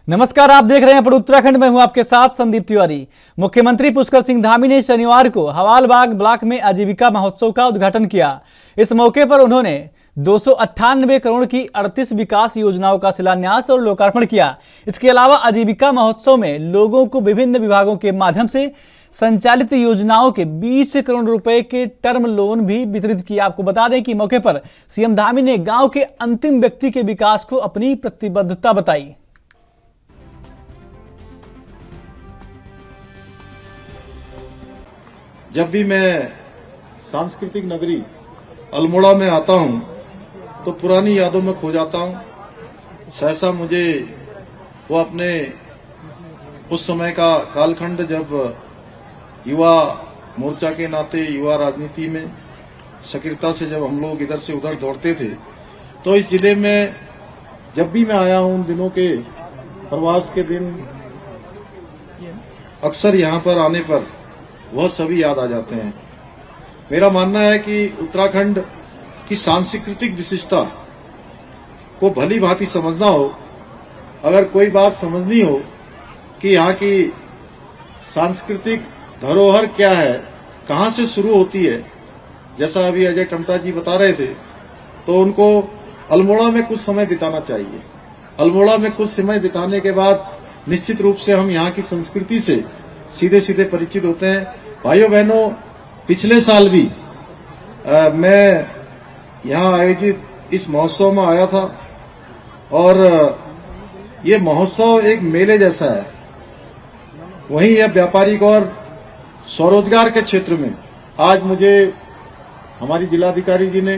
नमस्कार, आप देख रहे हैं पर उत्तराखंड में हूं आपके साथ संदीप तिवारी। मुख्यमंत्री पुष्कर सिंह धामी ने शनिवार को हवालबाग ब्लॉक में आजीविका महोत्सव का उद्घाटन किया। इस मौके पर उन्होंने 298 करोड़ की 38 विकास योजनाओं का शिलान्यास और लोकार्पण किया। इसके अलावा आजीविका महोत्सव में लोगों को विभिन्न विभागों के माध्यम से संचालित योजनाओं के 20 करोड़ रुपए के टर्म लोन भी वितरित किया। आपको बता दें कि मौके पर सीएम धामी ने गांव के अंतिम व्यक्ति के विकास को अपनी प्रतिबद्धता बताई। जब भी मैं सांस्कृतिक नगरी अल्मोड़ा में आता हूं तो पुरानी यादों में खो जाता हूं। सहसा मुझे वो अपने उस समय का कालखंड जब युवा मोर्चा के नाते युवा राजनीति में सक्रियता से जब हम लोग इधर से उधर दौड़ते थे, तो इस जिले में जब भी मैं आया हूं उन दिनों के प्रवास के दिन अक्सर यहां पर आने पर वह सभी याद आ जाते हैं। मेरा मानना है कि उत्तराखंड की सांस्कृतिक विशिष्टता को भली भांति समझना हो, अगर कोई बात समझनी हो कि यहाँ की सांस्कृतिक धरोहर क्या है, कहाँ से शुरू होती है, जैसा अभी अजय टमटा जी बता रहे थे, तो उनको अल्मोड़ा में कुछ समय बिताना चाहिए। अल्मोड़ा में कुछ समय बिताने के बाद निश्चित रूप से हम यहाँ की संस्कृति से सीधे सीधे परिचित होते हैं। भाइयों बहनों, पिछले साल भी मैं यहाँ आयोजित इस महोत्सव में आया था और ये महोत्सव एक मेले जैसा है। वहीं यह व्यापारिक और स्वरोजगार के क्षेत्र में आज मुझे हमारी जिलाधिकारी जी ने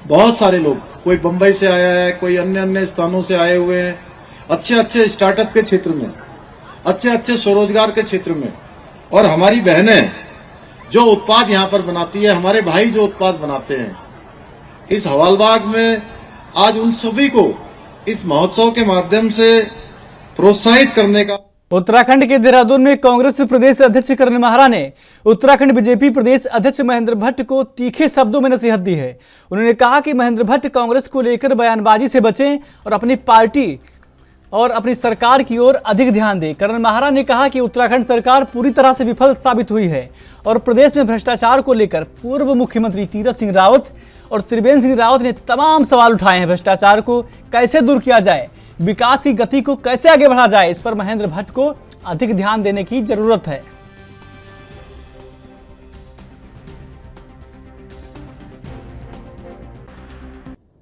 बहुत सारे लोग, कोई बंबई से आया है, कोई अन्य अन्य स्थानों से आए हुए हैं, अच्छे अच्छे स्टार्टअप के क्षेत्र में, अच्छे अच्छे स्वरोजगार के क्षेत्र में, और हमारी बहनें जो उत्पाद यहाँ पर बनाती है, हमारे भाई जो उत्पाद बनाते हैं, इस हवालबाग में आज उन सभी को इस महोत्सव के माध्यम से प्रोत्साहित करने का। उत्तराखंड के देहरादून में कांग्रेस प्रदेश अध्यक्ष करण माहरा ने उत्तराखंड बीजेपी प्रदेश अध्यक्ष महेंद्र भट्ट को तीखे शब्दों में नसीहत दी है। उन्होंने कहा कि महेंद्र भट्ट कांग्रेस को लेकर बयानबाजी से बचें और अपनी पार्टी और अपनी सरकार की ओर अधिक ध्यान दें। करण माहरा ने कहा कि उत्तराखंड सरकार पूरी तरह से विफल साबित हुई है और प्रदेश में भ्रष्टाचार को लेकर पूर्व मुख्यमंत्री तीरथ सिंह रावत और त्रिवेंद्र सिंह रावत ने तमाम सवाल उठाए हैं। भ्रष्टाचार को कैसे दूर किया जाए, विकास की गति को कैसे आगे बढ़ाया जाए, इस पर महेंद्र भट्ट को अधिक ध्यान देने की जरूरत है।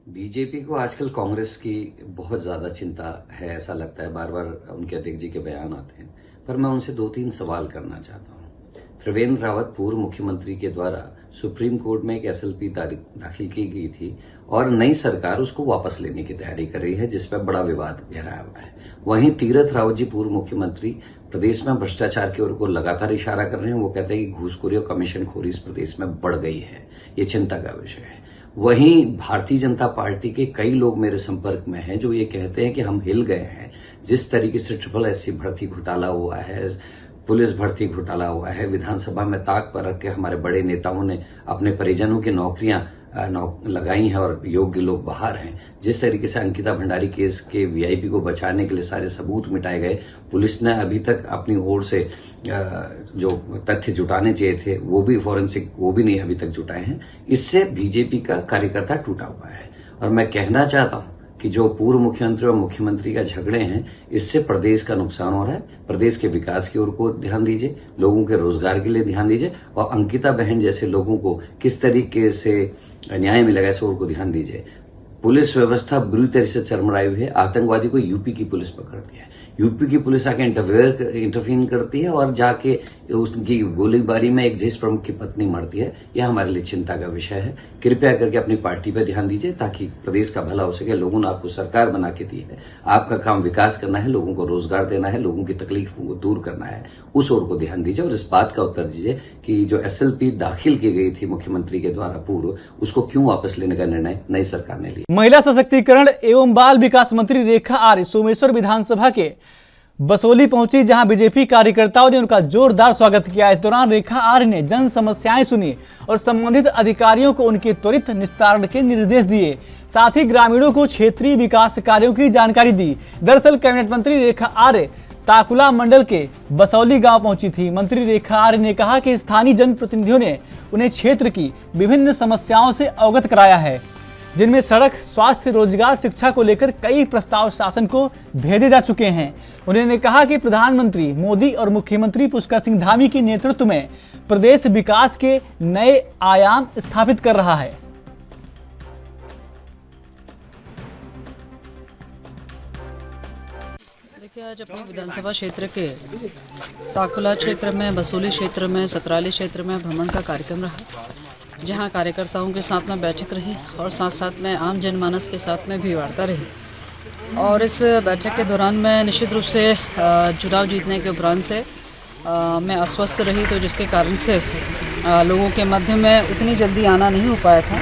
बीजेपी को आजकल कांग्रेस की बहुत ज्यादा चिंता है, ऐसा लगता है। बार बार उनके अध्यक्ष जी के बयान आते हैं, पर मैं उनसे 2-3 सवाल करना चाहता हूं। त्रिवेंद्र रावत पूर्व मुख्यमंत्री के द्वारा सुप्रीम कोर्ट में एक एसएलपी दाखिल की गई थी और नई सरकार उसको वापस लेने की तैयारी कर रही है, जिस पर बड़ा विवाद गहराया हुआ है। वहीं तीरथ रावत जी पूर्व मुख्यमंत्री प्रदेश में भ्रष्टाचार की ओर को लगातार इशारा कर रहे हैं। वो कहते हैं कि घूसखोरी और कमीशन खोरी इस प्रदेश में बढ़ गई है, ये चिंता का विषय है। वहीं भारतीय जनता पार्टी के कई लोग मेरे संपर्क में हैं जो ये कहते हैं कि हम हिल गए हैं। जिस तरीके से SSSC भर्ती घोटाला हुआ है, पुलिस भर्ती घोटाला हुआ है, विधानसभा में ताक पर रख के हमारे बड़े नेताओं ने अपने परिजनों की नौकरियां लगाई हैं और योग्य लोग बाहर हैं, जिस तरीके से अंकिता भंडारी केस के वीआईपी को बचाने के लिए सारे सबूत मिटाए गए, पुलिस ने अभी तक अपनी ओर से जो तथ्य जुटाने चाहिए थे वो भी फॉरेंसिक वो भी नहीं अभी तक जुटाए हैं। इससे बीजेपी का कार्यकर्ता टूटा हुआ है और मैं कहना चाहता हूं कि जो पूर्व मुख्यमंत्री और मुख्यमंत्री का झगड़े हैं, इससे प्रदेश का नुकसान हो रहा है। प्रदेश के विकास की ओर को ध्यान दीजिए, लोगों के रोजगार के लिए ध्यान दीजिए और अंकिता बहन जैसे लोगों को किस तरीके से न्याय मिलेगा इस ओर को ध्यान दीजिए। पुलिस व्यवस्था बुरी तरह से चरमराई हुई है। आतंकवादी को यूपी की पुलिस पकड़ती है, यूपी की पुलिस आके इंटरफीन करती है और जाके उसकी गोलीबारी में एक जिस प्रमुख की पत्नी मरती है। यह हमारे लिए चिंता का विषय है। कृपया करके अपनी पार्टी पर ध्यान दीजिए ताकि प्रदेश का भला हो सके। लोगों ने आपको सरकार बना के दी है, आपका काम विकास करना है, लोगों को रोजगार देना है, लोगों की तकलीफों को दूर करना है, उस ओर को ध्यान दीजिए। और इस बात का उत्तर दीजिए कि जो SLP दाखिल की गई थी मुख्यमंत्री के द्वारा पूर्व, उसको क्यों वापस लेने का निर्णय नई सरकार ने लिया। महिला सशक्तिकरण एवं बाल विकास मंत्री रेखा आर्य सोमेश्वर विधानसभा के बसोली पहुंची, जहां बीजेपी कार्यकर्ताओं ने उनका जोरदार स्वागत किया। इस दौरान रेखा आर्य ने जन समस्याएं सुनी और संबंधित अधिकारियों को उनके त्वरित निस्तारण के निर्देश दिए। साथ ही ग्रामीणों को क्षेत्रीय विकास कार्यों की जानकारी दी। दरअसल कैबिनेट मंत्री रेखा आर्य ताकुला मंडल के बसौली गांव पहुंची थी। मंत्री रेखा आर्य ने कहा कि स्थानीय जनप्रतिनिधियों ने उन्हें क्षेत्र की विभिन्न समस्याओं से अवगत कराया है, जिनमें सड़क, स्वास्थ्य, रोजगार, शिक्षा को लेकर कई प्रस्ताव शासन को भेजे जा चुके हैं। उन्होंने कहा कि प्रधानमंत्री मोदी और मुख्यमंत्री पुष्कर सिंह धामी के नेतृत्व में प्रदेश विकास के नए आयाम स्थापित कर रहा है। देखिए, आज अपने विधानसभा क्षेत्र के ताकुला क्षेत्र में, बसोली क्षेत्र में, सतराली क्षेत्र में भ्रमण का कार्यक्रम रहा, जहां कार्यकर्ताओं के साथ में बैठक रही और साथ साथ में आम जनमानस के साथ में भी वार्ता रही। और इस बैठक के दौरान मैं निश्चित रूप से चुनाव जीतने के उपरांत से मैं अस्वस्थ रही, तो जिसके कारण से लोगों के मध्य में उतनी जल्दी आना नहीं हो पाया था।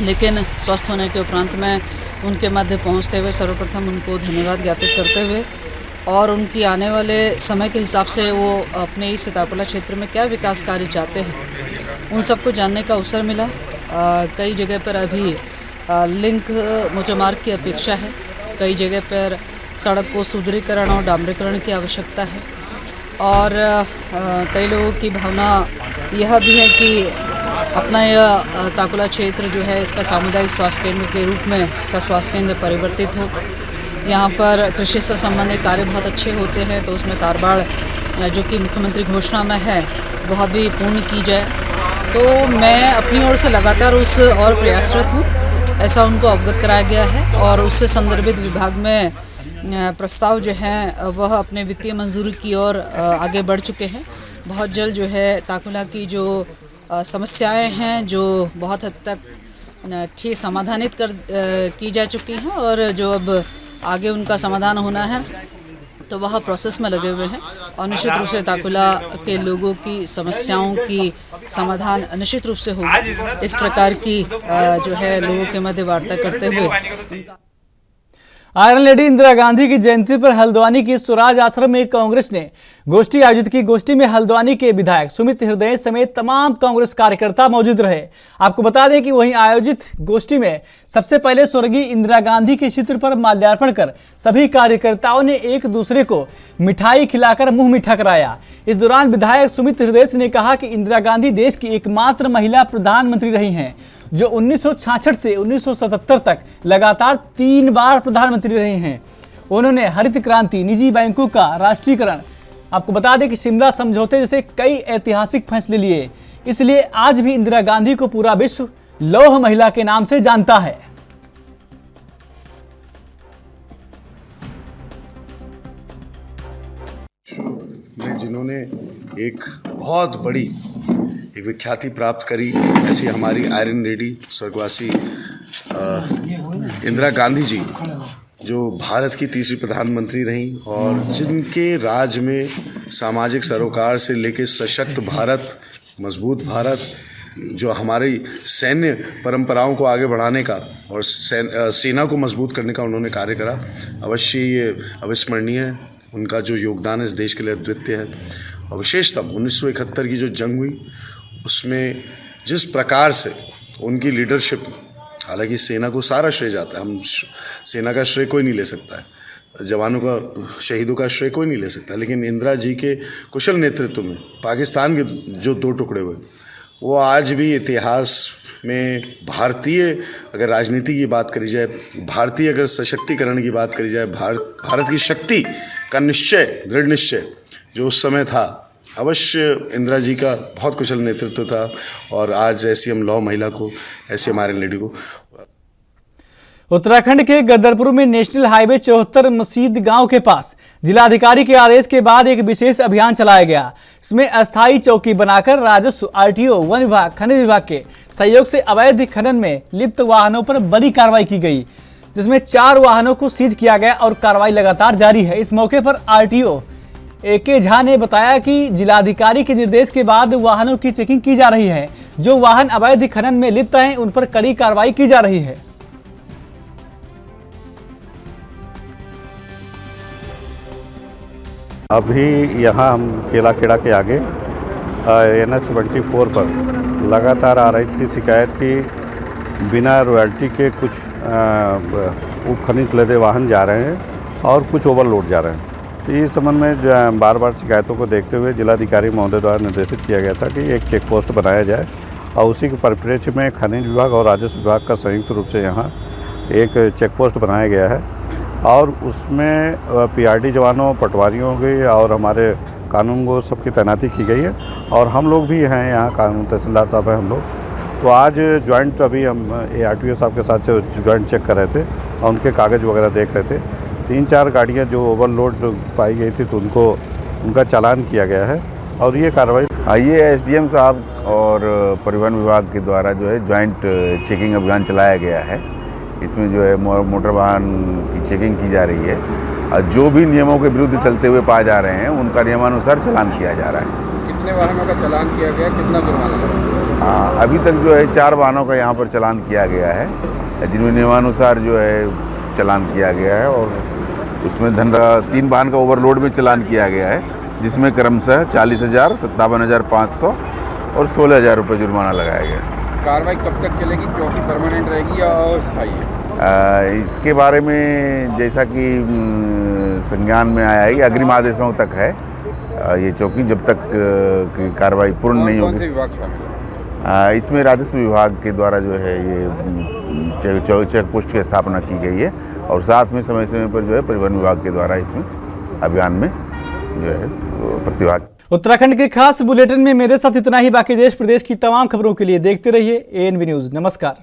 लेकिन स्वस्थ होने के उपरांत में उनके मध्य पहुंचते हुए सर्वप्रथम उनको धन्यवाद ज्ञापित करते हुए और उनकी आने वाले समय के हिसाब से वो अपने इस ताकुला क्षेत्र में क्या विकास कार्य चाहते हैं, उन सबको जानने का अवसर मिला। कई जगह पर अभी लिंक मोटरमार्ग की अपेक्षा है, कई जगह पर सड़क को सुदृढ़ीकरण और डामरीकरण की आवश्यकता है और कई लोगों की भावना यह भी है कि अपना यह ताकुला क्षेत्र जो है इसका सामुदायिक स्वास्थ्य केंद्र के रूप में इसका स्वास्थ्य केंद्र परिवर्तित हो। यहाँ पर कृषि से संबंधित कार्य बहुत अच्छे होते हैं, तो उसमें तारबाड़ जो कि मुख्यमंत्री घोषणा में है वह भी पूर्ण की जाए। तो मैं अपनी ओर से लगातार उस और प्रयासरत हूँ, ऐसा उनको अवगत कराया गया है और उससे संदर्भित विभाग में प्रस्ताव जो हैं वह अपने वित्तीय मंजूरी की ओर आगे बढ़ चुके हैं। बहुत जल्द जो है ताकुला की जो समस्याएं हैं जो बहुत हद तक अच्छी समाधानित की जा चुकी हैं और जो अब आगे उनका समाधान होना है तो वह प्रोसेस में लगे हुए हैं और निश्चित रूप से ताकुला के लोगों की समस्याओं की समाधान निश्चित रूप से होगा। इस प्रकार की जो है लोगों के मध्य वार्ता करते हुए उनका आयरन लेडी इंदिरा गांधी की जयंती पर हल्द्वानी की स्वराज आश्रम में कांग्रेस ने गोष्ठी आयोजित की। गोष्ठी में हल्द्वानी के विधायक सुमित हृदय समेत तमाम कांग्रेस कार्यकर्ता मौजूद रहे। आपको बता दें कि वहीं आयोजित गोष्ठी में सबसे पहले स्वर्गीय इंदिरा गांधी के चित्र पर माल्यार्पण कर सभी कार्यकर्ताओं ने एक दूसरे को मिठाई खिलाकर मुंह मीठा कराया। इस दौरान विधायक सुमित हृदय ने कहा कि इंदिरा गांधी देश की एकमात्र महिला प्रधानमंत्री रही हैं जो 1966 से 1977 तक लगातार 3 बार प्रधानमंत्री रहे हैं। उन्होंने हरित क्रांति, निजी बैंकों का राष्ट्रीयकरण, आपको बता दें कि शिमला समझौते जैसे कई ऐतिहासिक फैसले लिए। इसलिए आज भी इंदिरा गांधी को पूरा विश्व लौह महिला के नाम से जानता है। जिन्होंने एक बहुत बड़ी एक विख्याति प्राप्त करी, ऐसी हमारी आयरन लेडी स्वर्गवासी इंदिरा गांधी जी, जो भारत की तीसरी प्रधानमंत्री रहीं और जिनके राज में सामाजिक सरोकार से लेकर सशक्त भारत, मजबूत भारत, जो हमारी सैन्य परंपराओं को आगे बढ़ाने का और सेना को मजबूत करने का उन्होंने कार्य करा, अवश्य ये अविस्मरणीय है। उनका जो योगदान इस देश के लिए अद्वितीय है। और विशेषतः 1971 की जो जंग हुई उसमें जिस प्रकार से उनकी लीडरशिप, हालांकि सेना को सारा श्रेय जाता है, हम सेना का श्रेय कोई नहीं ले सकता है, जवानों का, शहीदों का श्रेय कोई नहीं ले सकता, लेकिन इंदिरा जी के कुशल नेतृत्व में पाकिस्तान के जो 2 टुकड़े हुए वो आज भी इतिहास में भारतीय अगर राजनीति की बात करी जाए, भारतीय अगर सशक्तिकरण की बात करी जाए, भारत की शक्ति का निश्चय, दृढ़ निश्चय जो उस समय था, अवश्य इंदिरा जी का बहुत कुशल नेतृत्व था। और आज ऐसी हम लौह महिला को, ऐसी हमारे लेडी को। उत्तराखंड के गदरपुर में नेशनल हाईवे 74 मसीद गांव के पास जिलाधिकारी के आदेश के बाद एक विशेष अभियान चलाया गया। इसमें अस्थायी चौकी बनाकर राजस्व, आरटीओ, वन विभाग, खनिज विभाग के सहयोग से अवैध खनन में लिप्त वाहनों पर बड़ी कार्रवाई की गई, जिसमें 4 वाहनों को सीज किया गया और कार्रवाई लगातार जारी है। इस मौके पर आरटीओ AK झा ने बताया कि जिलाधिकारी के निर्देश के बाद वाहनों की चेकिंग की जा रही है। जो वाहन अवैध खनन में लिप्त हैं उन पर कड़ी कार्रवाई की जा रही है। अभी यहाँ हम केला खेड़ा के आगे NH 74 पर लगातार आ रही थी शिकायत कि बिना रॉयल्टी के कुछ खनिज लदे वाहन जा रहे हैं और कुछ ओवरलोड जा रहे हैं। तो इस संबंध में बार बार शिकायतों को देखते हुए जिलाधिकारी महोदय द्वारा निर्देशित किया गया था कि एक चेक पोस्ट बनाया जाए और उसी के परिप्रेक्ष्य में खनिज विभाग और राजस्व विभाग का संयुक्त रूप से यहाँ एक चेक पोस्ट बनाया गया है और उसमें PRD जवानों, पटवारियों की और हमारे कानून को सबकी तैनाती की गई है और हम लोग भी हैं यहाँ, कानून तहसीलदार साहब हैं हम लोग। तो आज ज्वाइंट अभी हम ARTO साहब के साथ ज्वाइंट चेक कर रहे थे और उनके कागज़ वगैरह देख रहे थे। 3-4 गाड़ियाँ जो ओवरलोड पाई गई थी तो उनका चालान किया गया है और ये कार्रवाई ये SDM साहब और परिवहन विभाग के द्वारा जो है ज्वाइंट चेकिंग अभियान चलाया गया है। इसमें जो है मोटर वाहन की चेकिंग की जा रही है और जो भी नियमों के विरुद्ध चलते हुए पाए जा रहे हैं उनका नियमानुसार चालान किया जा रहा है। कितने वाहनों का चालान किया गया, कितना जुर्माना लगा? अभी तक जो है 4 वाहनों का यहाँ पर चालान किया गया है जिनमें नियमानुसार जो है चालान किया गया है और उसमें 3 वाहन का ओवरलोड में चालान किया गया है जिसमें क्रमशः 40,000, 57,500 और 16,000 रुपये जुर्माना लगाया गया। कार्रवाई कब तक चलेगी? चौकी परमानेंट रहेगी या अस्थायी है? इसके बारे में जैसा कि संज्ञान में आया है कि अग्रिम आदेशों तक है ये चौकी, जब तक कार्रवाई पूर्ण नहीं होगी। कौन से विभाग शामिल है? इसमें राजस्व विभाग के द्वारा जो है ये चेक पोस्ट की स्थापना की गई है और साथ में समय समय पर जो है परिवहन विभाग के द्वारा इसमें अभियान में जो है प्रतिभाग। उत्तराखंड के खास बुलेटिन में मेरे साथ इतना ही। बाकी देश प्रदेश की तमाम खबरों के लिए देखते रहिए ANB न्यूज़। नमस्कार।